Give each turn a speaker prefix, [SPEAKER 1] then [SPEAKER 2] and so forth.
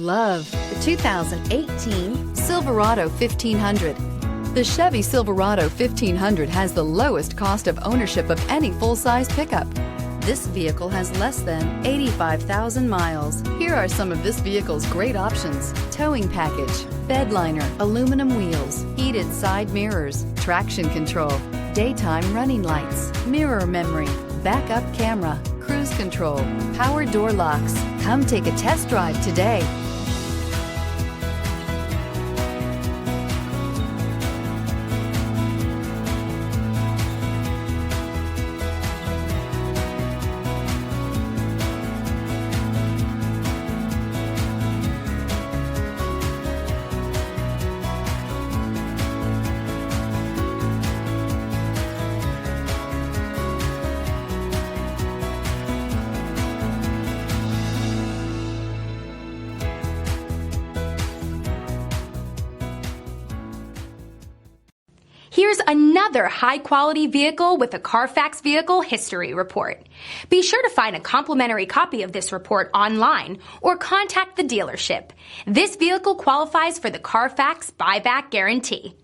[SPEAKER 1] Love the 2018 Silverado 1500. The Chevy Silverado 1500 has the lowest cost of ownership of any full-size pickup. This vehicle has less than 85,000 miles. Here are some of this vehicle's great options: towing package, bed liner, aluminum wheels, heated side mirrors, traction control, daytime running lights, mirror memory, backup camera, cruise control, power door locks. Come take a test drive today.
[SPEAKER 2] Here's another high-quality vehicle with a Carfax Vehicle History Report. Be sure to find a complimentary copy of this report online or contact the dealership. This vehicle qualifies for the Carfax Buyback Guarantee.